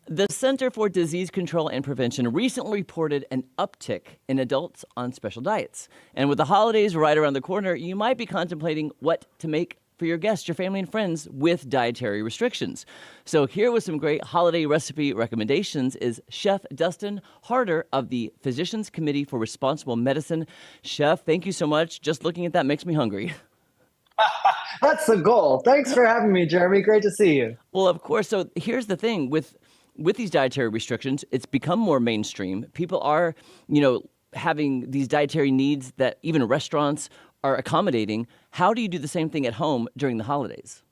The Center for Disease Control and Prevention recently reported an uptick in adults on special diets. And with the holidays right around the corner, you might be contemplating what to make for your guests, your family, and friends with dietary restrictions. So here with some great holiday recipe recommendations is Chef Dustin Harder of the Physicians Committee for Responsible Medicine. Chef, thank you so much. Just looking at that makes me hungry. That's the goal. Thanks for having me, Jeremy. Great to see you. Well, of course. So here's the thing with these dietary restrictions, it's become more mainstream. People are, having these dietary needs that even restaurants are accommodating. How do you do the same thing at home during the holidays?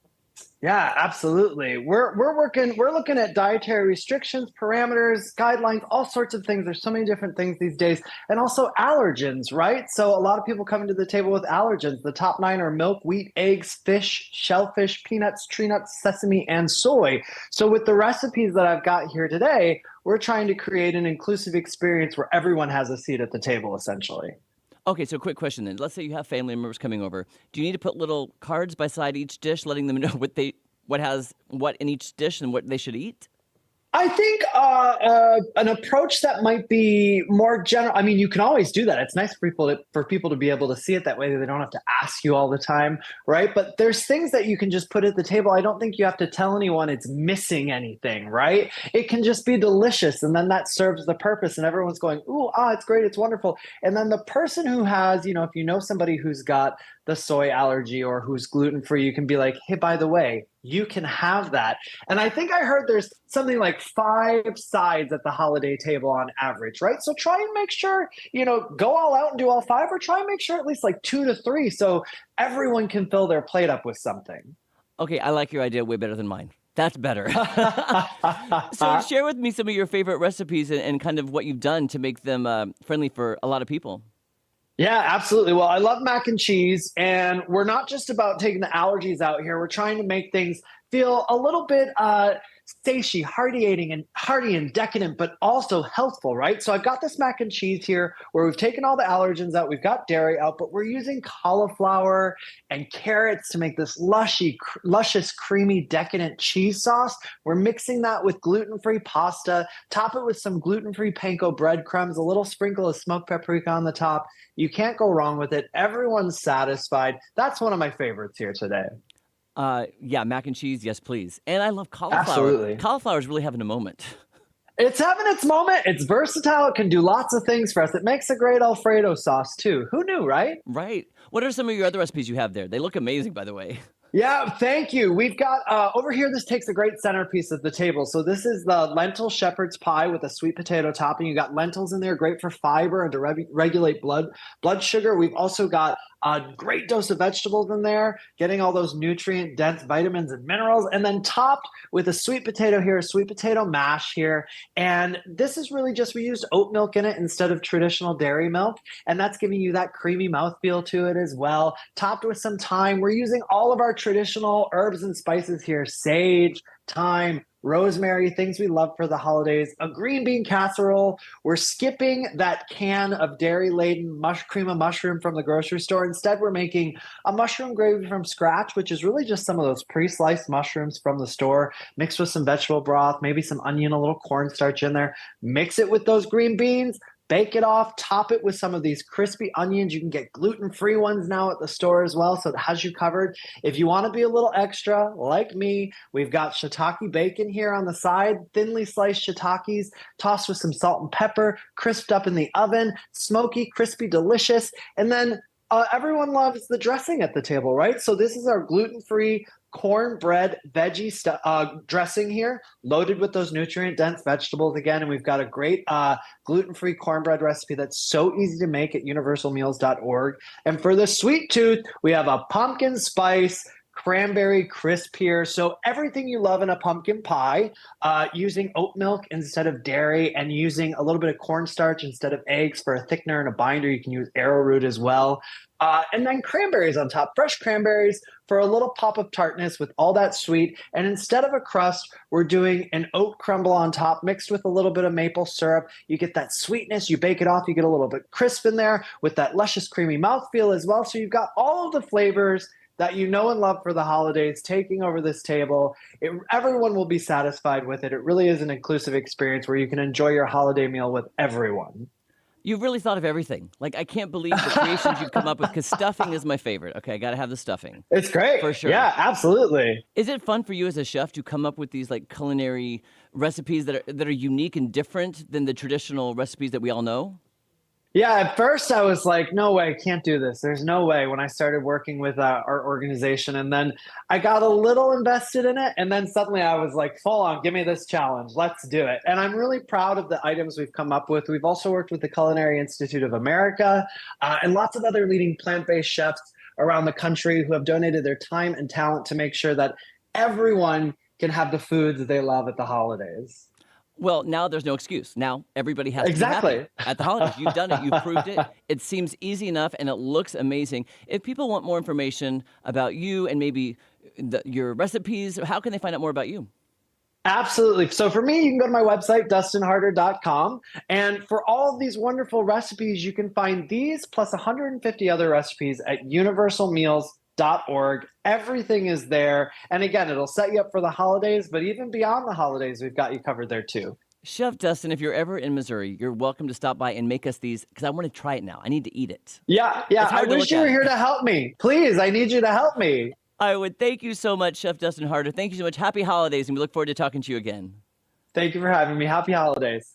Yeah, absolutely. We're looking at dietary restrictions, parameters, guidelines, all sorts of things. There's so many different things these days. And also allergens, right? So a lot of people coming to the table with allergens. The top nine are milk, wheat, eggs, fish, shellfish, peanuts, tree nuts, sesame, and soy. So with the recipes that I've got here today, we're trying to create an inclusive experience where everyone has a seat at the table, essentially. Okay, so quick question then. Let's say you have family members coming over. Do you need to put little cards beside each dish, letting them know what has what in each dish and what they should eat? I think an approach that might be more general. I mean, you can always do that. It's nice for people to be able to see it that way. They don't have to ask you all the time, right? But there's things that you can just put at the table. I don't think you have to tell anyone it's missing anything, right? It can just be delicious, and then that serves the purpose. And everyone's going, "Ooh, it's great, it's wonderful." And then the person who has, if you know somebody who's got the soy allergy or who's gluten free, you can be like, "Hey, by the way, you can have that." And I think I heard there's something like 5 sides at the holiday table on average, right? So try and make sure, go all out and do all 5, or try and make sure at least like 2 to 3 so everyone can fill their plate up with something. Okay, I like your idea way better than mine. That's better. So share with me some of your favorite recipes and kind of what you've done to make them friendly for a lot of people. Yeah, absolutely. Well, I love mac and cheese, and we're not just about taking the allergies out here. We're trying to make things feel a little bit satiety, hearty and decadent, but also healthful, right? So I've got this mac and cheese here where we've taken all the allergens out, we've got dairy out, but we're using cauliflower and carrots to make this luscious, creamy, decadent cheese sauce. We're mixing that with gluten-free pasta, top it with some gluten-free panko breadcrumbs, a little sprinkle of smoked paprika on the top. You can't go wrong with it. Everyone's satisfied. That's one of my favorites here today. Yeah, mac and cheese, yes, please. And I love cauliflower. Absolutely. Cauliflower is really having a moment. It's having its moment. It's versatile. It can do lots of things for us. It makes a great Alfredo sauce too. Who knew, right? Right. What are some of your other recipes you have there? They look amazing, by the way. Yeah, thank you. We've got over here, this takes a great centerpiece of the table. So this is the lentil shepherd's pie with a sweet potato topping. You got lentils in there, great for fiber and to regulate blood sugar. We've also got a great dose of vegetables in there, getting all those nutrient dense vitamins and minerals, and then topped with a sweet potato here, a sweet potato mash here. And this is really just, we used oat milk in it instead of traditional dairy milk. And that's giving you that creamy mouthfeel to it as well. Topped with some thyme. We're using all of our traditional herbs and spices here: sage, thyme, rosemary, things we love for the holidays, a green bean casserole. We're skipping that can of dairy-laden cream of mushroom from the grocery store. Instead, we're making a mushroom gravy from scratch, which is really just some of those pre-sliced mushrooms from the store, mixed with some vegetable broth, maybe some onion, a little cornstarch in there. Mix it with those green beans. Bake it off, top it with some of these crispy onions. You can get gluten-free ones now at the store as well, so it has you covered. If you want to be a little extra, like me, we've got shiitake bacon here on the side, thinly sliced shiitakes, tossed with some salt and pepper, crisped up in the oven, smoky, crispy, delicious. And then everyone loves the dressing at the table, right? So this is our gluten-free cornbread veggie dressing here, loaded with those nutrient-dense vegetables again. And we've got a great gluten-free cornbread recipe that's so easy to make at universalmeals.org. And for the sweet tooth, we have a pumpkin spice cranberry crisp here. So everything you love in a pumpkin pie, using oat milk instead of dairy, and using a little bit of cornstarch instead of eggs for a thickener and a binder. You can use arrowroot as well. And then cranberries on top, fresh cranberries for a little pop of tartness with all that sweet. And instead of a crust, we're doing an oat crumble on top mixed with a little bit of maple syrup. You get that sweetness, you bake it off, you get a little bit crisp in there with that luscious creamy mouthfeel as well. So you've got all of the flavors that you know and love for the holidays taking over this table. Everyone will be satisfied with it. It really is an inclusive experience where you can enjoy your holiday meal with everyone. You've really thought of everything. Like, I can't believe the creations you've come up with, because stuffing is my favorite. Okay, I got to have the stuffing. It's great. For sure. Yeah, absolutely. Is it fun for you as a chef to come up with these like culinary recipes that are unique and different than the traditional recipes that we all know? Yeah, at first I was like, no way, can't do this. There's no way when I started working with our organization. And then I got a little invested in it. And then suddenly I was like, full on, give me this challenge. Let's do it. And I'm really proud of the items we've come up with. We've also worked with the Culinary Institute of America and lots of other leading plant-based chefs around the country who have donated their time and talent to make sure that everyone can have the foods they love at the holidays. Well, now there's no excuse. Now everybody has to be Exactly. happy at the holidays. You've done it. You've proved it. It seems easy enough, and it looks amazing. If people want more information about you and maybe your recipes, how can they find out more about you? Absolutely. So for me, you can go to my website, dustinharder.com. And for all of these wonderful recipes, you can find these plus 150 other recipes at universalmeals.org. Everything is there. And again, it'll set you up for the holidays, but even beyond the holidays, we've got you covered there too. Chef Dustin, if you're ever in Missouri, you're welcome to stop by and make us these, because I want to try it now. I need to eat it. Yeah. It's I hard to wish look you at. were here to help me. Please, I need you to help me. I would thank you so much, Chef Dustin Harder. Thank you so much. Happy holidays, and we look forward to talking to you again. Thank you for having me. Happy holidays.